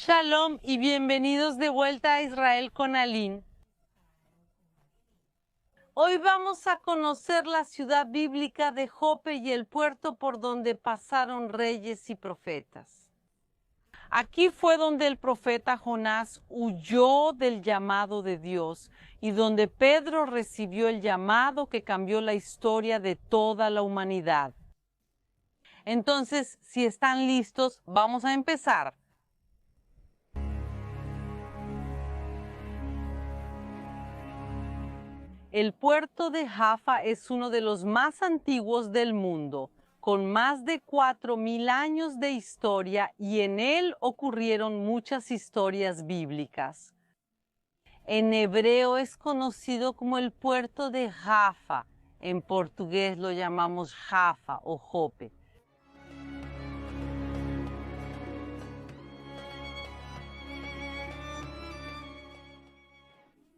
Shalom y bienvenidos de vuelta a Israel con Aline. Hoy vamos a conocer la ciudad bíblica de Jope y el puerto por donde pasaron reyes y profetas. Aquí fue donde el profeta Jonás huyó del llamado de Dios y donde Pedro recibió el llamado que cambió la historia de toda la humanidad. Entonces, si están listos, vamos a empezar. El puerto de Jaffa es uno de los más antiguos del mundo, con más de 4000 años de historia, y en él ocurrieron muchas historias bíblicas. En hebreo es conocido como el puerto de Jaffa, en portugués lo llamamos Jaffa o Jope.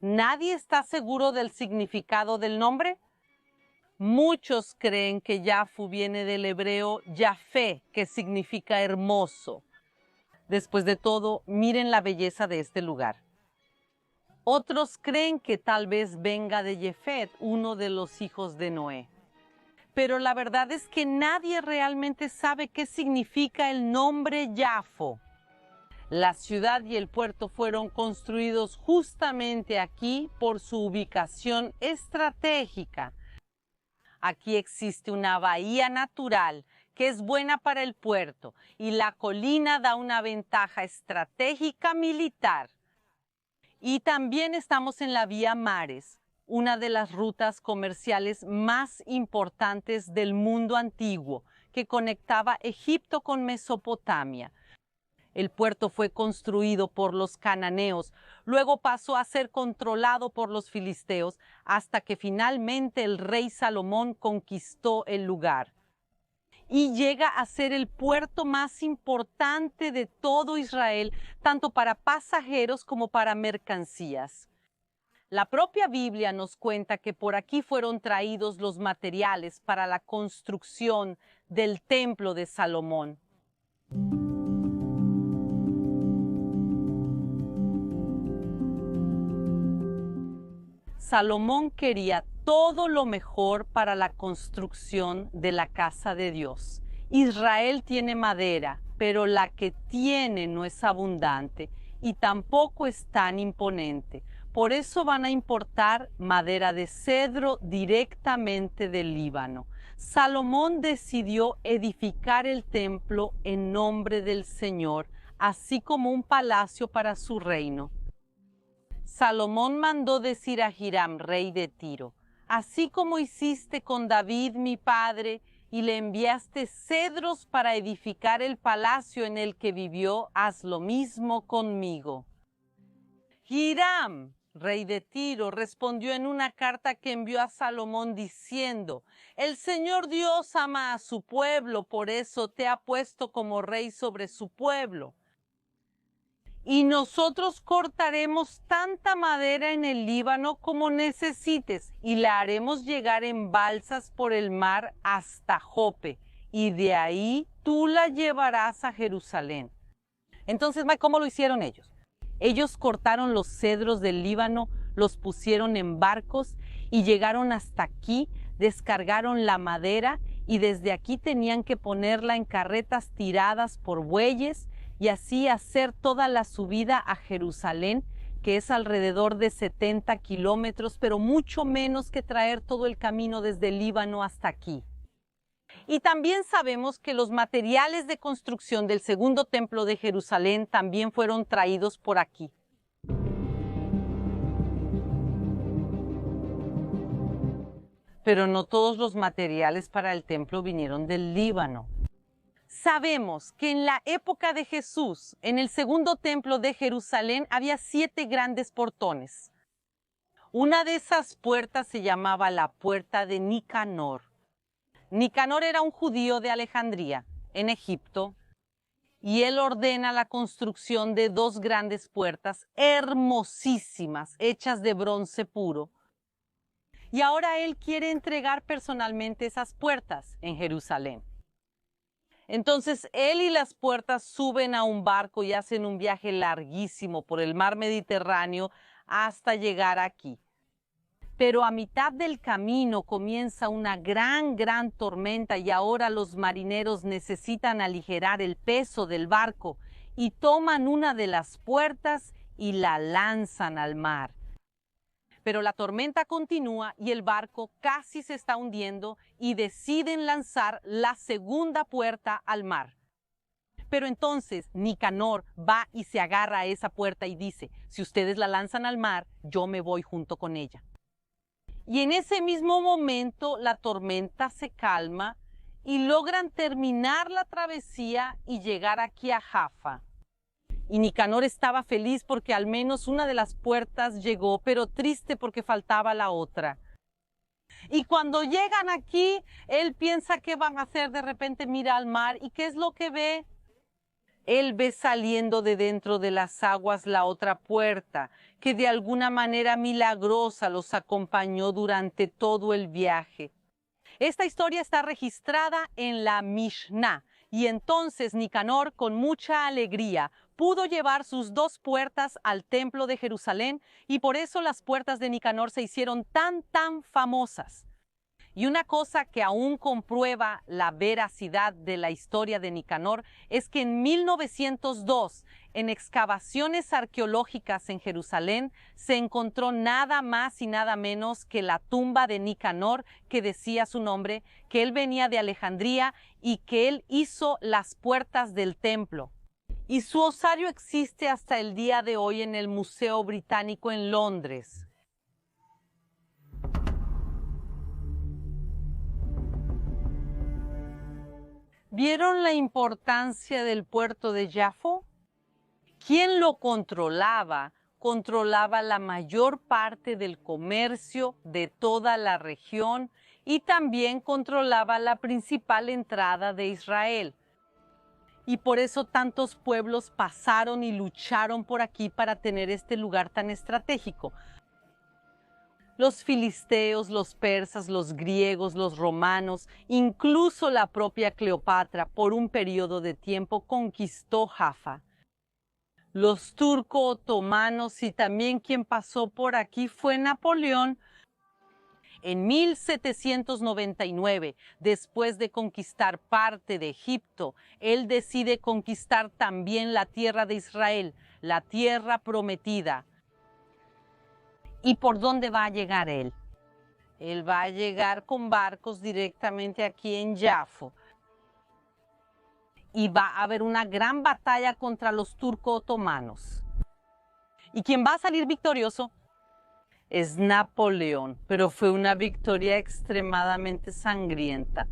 ¿Nadie está seguro del significado del nombre? Muchos creen que Yafu viene del hebreo Yafé, que significa hermoso. Después de todo, miren la belleza de este lugar. Otros creen que tal vez venga de Jefet, uno de los hijos de Noé. Pero la verdad es que nadie realmente sabe qué significa el nombre Yafo. La ciudad y el puerto fueron construidos justamente aquí por su ubicación estratégica. Aquí existe una bahía natural que es buena para el puerto y la colina da una ventaja estratégica militar. Y también estamos en la Vía Mares, una de las rutas comerciales más importantes del mundo antiguo que conectaba Egipto con Mesopotamia. El puerto fue construido por los cananeos, luego pasó a ser controlado por los filisteos, hasta que finalmente el rey Salomón conquistó el lugar. Y llega a ser el puerto más importante de todo Israel, tanto para pasajeros como para mercancías. La propia Biblia nos cuenta que por aquí fueron traídos los materiales para la construcción del templo de Salomón. Salomón quería todo lo mejor para la construcción de la casa de Dios. Israel tiene madera, pero la que tiene no es abundante y tampoco es tan imponente. Por eso van a importar madera de cedro directamente del Líbano. Salomón decidió edificar el templo en nombre del Señor, así como un palacio para su reino. Salomón mandó decir a Hiram, rey de Tiro: así como hiciste con David mi padre, y le enviaste cedros para edificar el palacio en el que vivió, haz lo mismo conmigo. Hiram, rey de Tiro, respondió en una carta que envió a Salomón diciendo: el Señor Dios ama a su pueblo, por eso te ha puesto como rey sobre su pueblo. Y nosotros cortaremos tanta madera en el Líbano como necesites, y la haremos llegar en balsas por el mar hasta Jope, y de ahí tú la llevarás a Jerusalén. Entonces, ¿cómo lo hicieron ellos? Ellos cortaron los cedros del Líbano, los pusieron en barcos y llegaron hasta aquí, descargaron la madera y desde aquí tenían que ponerla en carretas tiradas por bueyes, y así hacer toda la subida a Jerusalén, que es alrededor de 70 kilómetros, pero mucho menos que traer todo el camino desde el Líbano hasta aquí. Y también sabemos que los materiales de construcción del segundo templo de Jerusalén también fueron traídos por aquí. Pero no todos los materiales para el templo vinieron del Líbano. Sabemos que en la época de Jesús, en el segundo templo de Jerusalén, había 7 grandes portones. Una de esas puertas se llamaba la puerta de Nicanor. Nicanor era un judío de Alejandría, en Egipto, y él ordena la construcción de 2 grandes puertas hermosísimas, hechas de bronce puro. Y ahora él quiere entregar personalmente esas puertas en Jerusalén. Entonces él y las puertas suben a un barco y hacen un viaje larguísimo por el mar Mediterráneo hasta llegar aquí. Pero a mitad del camino comienza una gran tormenta y ahora los marineros necesitan aligerar el peso del barco y toman una de las puertas y la lanzan al mar. Pero la tormenta continúa y el barco casi se está hundiendo y deciden lanzar la segunda puerta al mar. Pero entonces Nicanor va y se agarra a esa puerta y dice, si ustedes la lanzan al mar, yo me voy junto con ella. Y en ese mismo momento la tormenta se calma y logran terminar la travesía y llegar aquí a Jaffa. Y Nicanor estaba feliz porque al menos una de las puertas llegó, pero triste porque faltaba la otra. Y cuando llegan aquí, él piensa qué van a hacer, de repente mira al mar y ¿qué es lo que ve? Él ve saliendo de dentro de las aguas la otra puerta, que de alguna manera milagrosa los acompañó durante todo el viaje. Esta historia está registrada en la Mishnah, y entonces Nicanor, con mucha alegría, pudo llevar sus dos puertas al templo de Jerusalén, y por eso las puertas de Nicanor se hicieron tan famosas. Y una cosa que aún comprueba la veracidad de la historia de Nicanor es que en 1902, en excavaciones arqueológicas en Jerusalén, se encontró nada más y nada menos que la tumba de Nicanor, que decía su nombre, que él venía de Alejandría y que él hizo las puertas del templo. Y su osario existe hasta el día de hoy en el Museo Británico en Londres. ¿Vieron la importancia del puerto de Jafo? ¿Quién lo controlaba? Controlaba la mayor parte del comercio de toda la región y también controlaba la principal entrada de Israel. Y por eso tantos pueblos pasaron y lucharon por aquí para tener este lugar tan estratégico. Los filisteos, los persas, los griegos, los romanos, incluso la propia Cleopatra, por un periodo de tiempo conquistó Jaffa. Los turco-otomanos y también quien pasó por aquí fue Napoleón. En 1799, después de conquistar parte de Egipto, él decide conquistar también la tierra de Israel, la tierra prometida. ¿Y por dónde va a llegar él? Él va a llegar con barcos directamente aquí en Jafo. Y va a haber una gran batalla contra los turco-otomanos. Y quien va a salir victorioso es Napoleón, pero fue una victoria extremadamente sangrienta.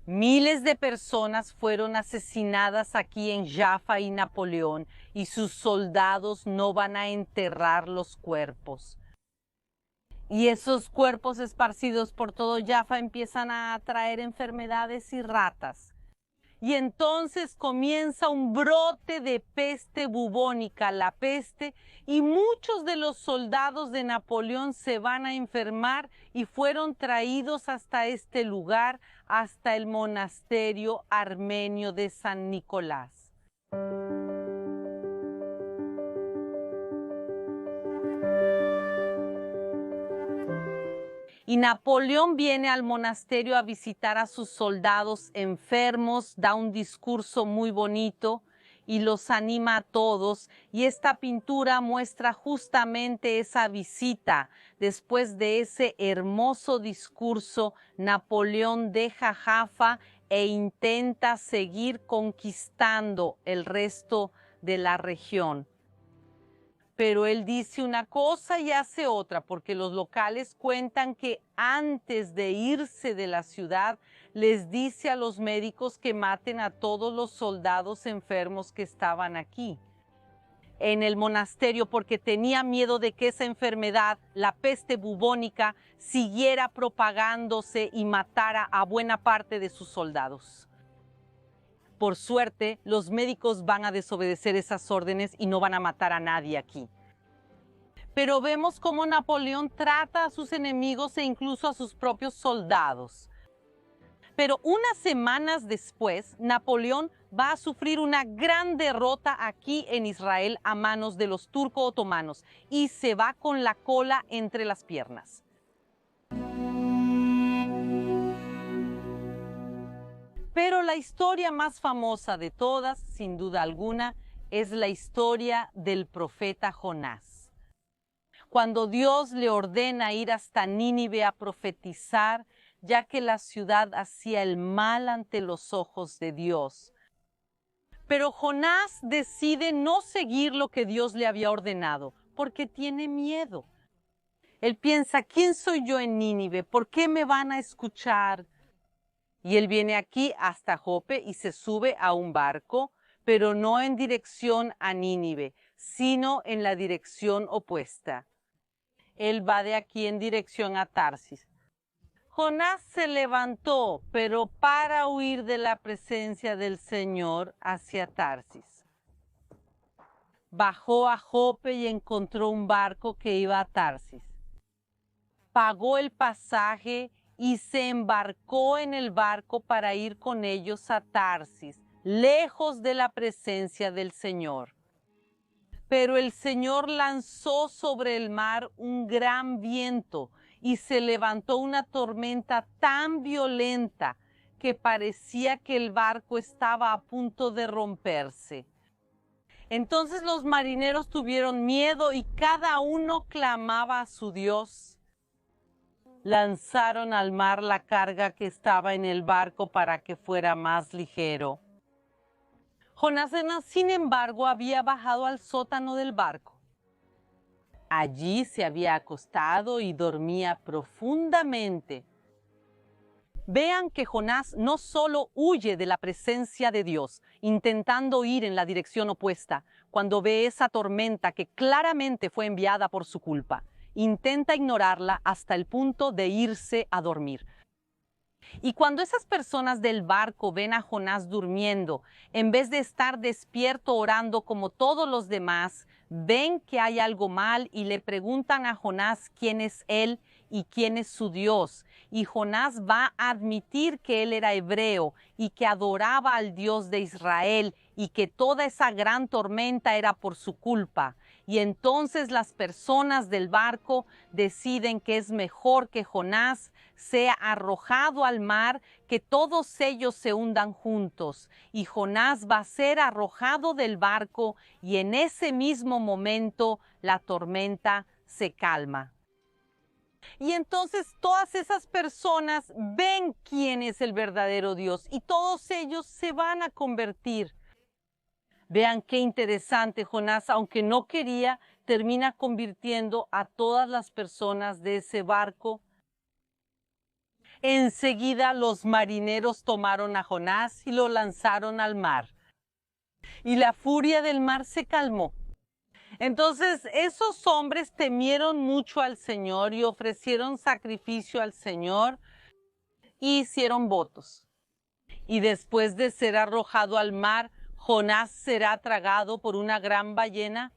Miles de personas fueron asesinadas aquí en Jaffa y Napoleón, y sus soldados no van a enterrar los cuerpos. Y esos cuerpos esparcidos por todo Jaffa empiezan a atraer enfermedades y ratas. Y entonces comienza un brote de peste bubónica, la peste, y muchos de los soldados de Napoleón se van a enfermar y fueron traídos hasta este lugar, hasta el monasterio armenio de San Nicolás. Y Napoleón viene al monasterio a visitar a sus soldados enfermos, da un discurso muy bonito y los anima a todos. Y esta pintura muestra justamente esa visita. Después de ese hermoso discurso, Napoleón deja Jaffa e intenta seguir conquistando el resto de la región. Pero él dice una cosa y hace otra, porque los locales cuentan que antes de irse de la ciudad, les dice a los médicos que maten a todos los soldados enfermos que estaban aquí en el monasterio, porque tenía miedo de que esa enfermedad, la peste bubónica, siguiera propagándose y matara a buena parte de sus soldados. Por suerte, los médicos van a desobedecer esas órdenes y no van a matar a nadie aquí. Pero vemos cómo Napoleón trata a sus enemigos e incluso a sus propios soldados. Pero unas semanas después, Napoleón va a sufrir una gran derrota aquí en Israel a manos de los turco-otomanos y se va con la cola entre las piernas. Pero la historia más famosa de todas, sin duda alguna, es la historia del profeta Jonás. Cuando Dios le ordena ir hasta Nínive a profetizar, ya que la ciudad hacía el mal ante los ojos de Dios. Pero Jonás decide no seguir lo que Dios le había ordenado, porque tiene miedo. Él piensa, ¿quién soy yo en Nínive? ¿Por qué me van a escuchar? Y él viene aquí hasta Jope y se sube a un barco, pero no en dirección a Nínive, sino en la dirección opuesta. Él va de aquí en dirección a Tarsis. Jonás se levantó, pero para huir de la presencia del Señor hacia Tarsis. Bajó a Jope y encontró un barco que iba a Tarsis. Pagó el pasaje y se embarcó en el barco para ir con ellos a Tarsis, lejos de la presencia del Señor. Pero el Señor lanzó sobre el mar un gran viento y se levantó una tormenta tan violenta que parecía que el barco estaba a punto de romperse. Entonces los marineros tuvieron miedo y cada uno clamaba a su Dios. Lanzaron al mar la carga que estaba en el barco para que fuera más ligero. Jonás, sin embargo, había bajado al sótano del barco. Allí se había acostado y dormía profundamente. Vean que Jonás no solo huye de la presencia de Dios, intentando ir en la dirección opuesta, cuando ve esa tormenta que claramente fue enviada por su culpa. Intenta ignorarla hasta el punto de irse a dormir. Y cuando esas personas del barco ven a Jonás durmiendo, en vez de estar despierto orando como todos los demás, ven que hay algo mal y le preguntan a Jonás quién es él y quién es su Dios. Y Jonás va a admitir que él era hebreo y que adoraba al Dios de Israel y que toda esa gran tormenta era por su culpa. Y entonces las personas del barco deciden que es mejor que Jonás sea arrojado al mar, que todos ellos se hundan juntos. Y Jonás va a ser arrojado del barco y en ese mismo momento la tormenta se calma. Y entonces todas esas personas ven quién es el verdadero Dios y todos ellos se van a convertir. Vean qué interesante, Jonás, aunque no quería, termina convirtiendo a todas las personas de ese barco. Enseguida los marineros tomaron a Jonás y lo lanzaron al mar. Y la furia del mar se calmó. Entonces esos hombres temieron mucho al Señor y ofrecieron sacrificio al Señor y hicieron votos. Y después de ser arrojado al mar, ¿Jonás será tragado por una gran ballena?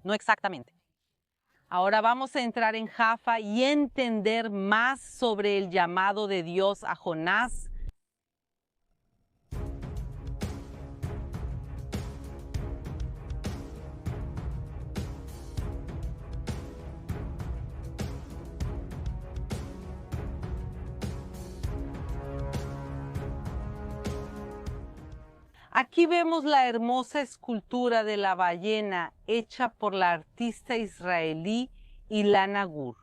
No exactamente. Ahora vamos a entrar en Jaffa y entender más sobre el llamado de Dios a Jonás. Aquí vemos la hermosa escultura de la ballena hecha por la artista israelí Ilana Gur.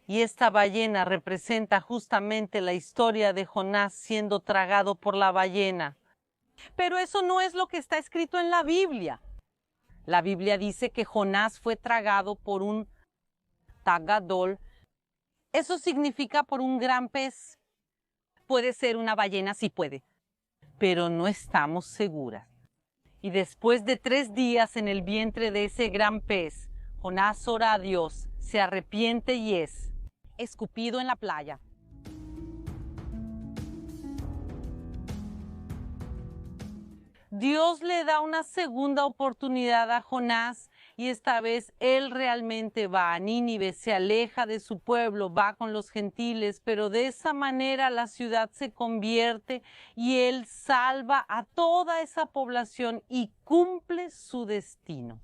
Y esta ballena representa justamente la historia de Jonás siendo tragado por la ballena. Pero eso no es lo que está escrito en la Biblia. La Biblia dice que Jonás fue tragado por un tagadol. Eso significa por un gran pez. Puede ser una ballena, sí puede, pero no estamos seguras. Y después de 3 días en el vientre de ese gran pez, Jonás ora a Dios, se arrepiente y es escupido en la playa. Dios le da una segunda oportunidad a Jonás y esta vez él realmente va a Nínive, se aleja de su pueblo, va con los gentiles, pero de esa manera la ciudad se convierte y él salva a toda esa población y cumple su destino.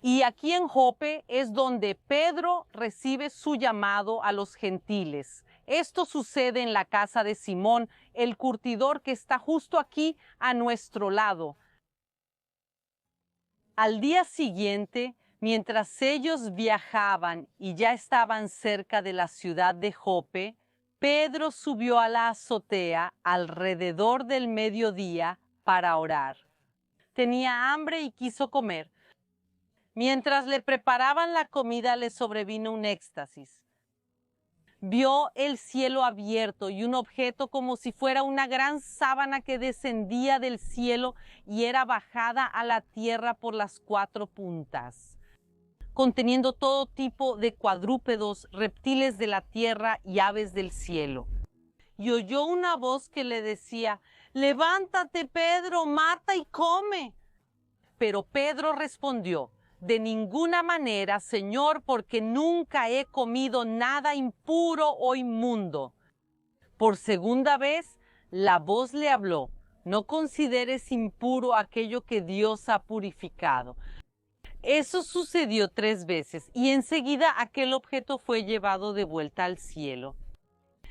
Y aquí en Jope es donde Pedro recibe su llamado a los gentiles. Esto sucede en la casa de Simón, el curtidor que está justo aquí a nuestro lado. Al día siguiente, mientras ellos viajaban y ya estaban cerca de la ciudad de Jope, Pedro subió a la azotea alrededor del mediodía para orar. Tenía hambre y quiso comer. Mientras le preparaban la comida, le sobrevino un éxtasis. Vio el cielo abierto y un objeto como si fuera una gran sábana que descendía del cielo y era bajada a la tierra por las 4 puntas, conteniendo todo tipo de cuadrúpedos, reptiles de la tierra y aves del cielo. Y oyó una voz que le decía: «Levántate, Pedro, mata y come». Pero Pedro respondió: «De ninguna manera, Señor, porque nunca he comido nada impuro o inmundo». Por segunda vez, la voz le habló: «No consideres impuro aquello que Dios ha purificado». Eso sucedió 3 veces y enseguida aquel objeto fue llevado de vuelta al cielo.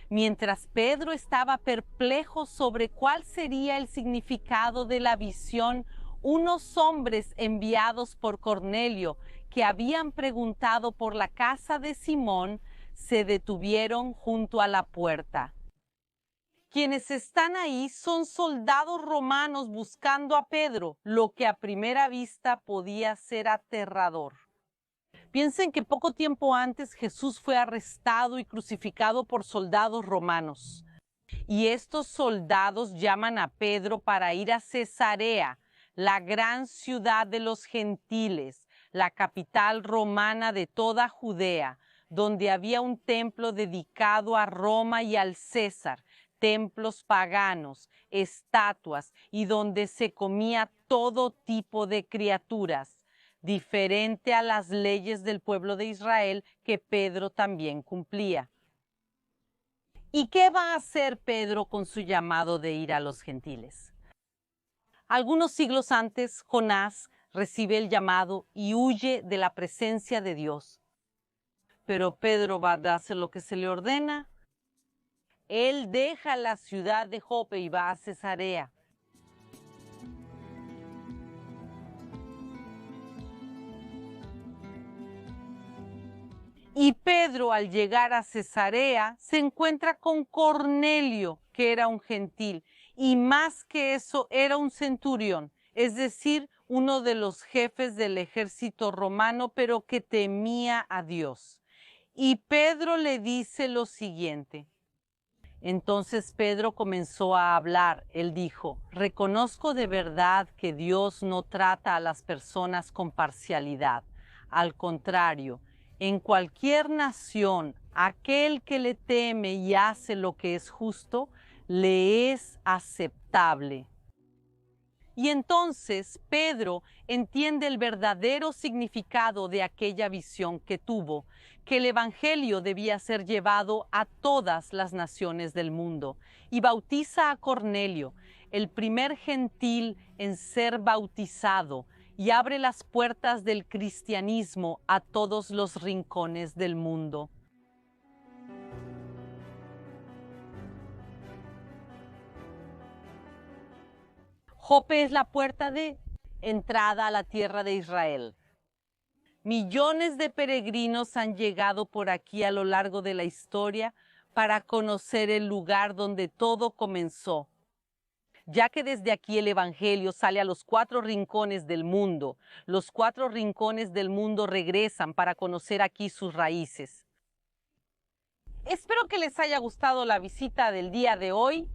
Mientras Pedro estaba perplejo sobre cuál sería el significado de la visión, unos hombres enviados por Cornelio, que habían preguntado por la casa de Simón, se detuvieron junto a la puerta. Quienes están ahí son soldados romanos buscando a Pedro, lo que a primera vista podía ser aterrador. Piensen que poco tiempo antes Jesús fue arrestado y crucificado por soldados romanos. Y estos soldados llaman a Pedro para ir a Cesarea, la gran ciudad de los gentiles, la capital romana de toda Judea, donde había un templo dedicado a Roma y al César, templos paganos, estatuas y donde se comía todo tipo de criaturas, diferente a las leyes del pueblo de Israel que Pedro también cumplía. ¿Y qué va a hacer Pedro con su llamado de ir a los gentiles? Algunos siglos antes, Jonás recibe el llamado y huye de la presencia de Dios. Pero Pedro va a hacer lo que se le ordena. Él deja la ciudad de Jope y va a Cesarea. Y Pedro, al llegar a Cesarea, se encuentra con Cornelio, que era un gentil, y más que eso, era un centurión, es decir, uno de los jefes del ejército romano, pero que temía a Dios. Y Pedro le dice lo siguiente. Entonces Pedro comenzó a hablar. Él dijo: «Reconozco de verdad que Dios no trata a las personas con parcialidad. Al contrario, en cualquier nación, aquel que le teme y hace lo que es justo, le es aceptable». Y entonces Pedro entiende el verdadero significado de aquella visión que tuvo, que el evangelio debía ser llevado a todas las naciones del mundo, y bautiza a Cornelio, el primer gentil en ser bautizado, y abre las puertas del cristianismo a todos los rincones del mundo. Jope es la puerta de entrada a la tierra de Israel. Millones de peregrinos han llegado por aquí a lo largo de la historia para conocer el lugar donde todo comenzó, ya que desde aquí el evangelio sale a los 4 rincones del mundo. Los 4 rincones del mundo regresan para conocer aquí sus raíces. Espero que les haya gustado la visita del día de hoy.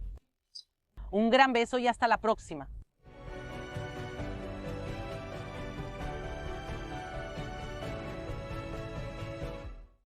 Un gran beso y hasta la próxima.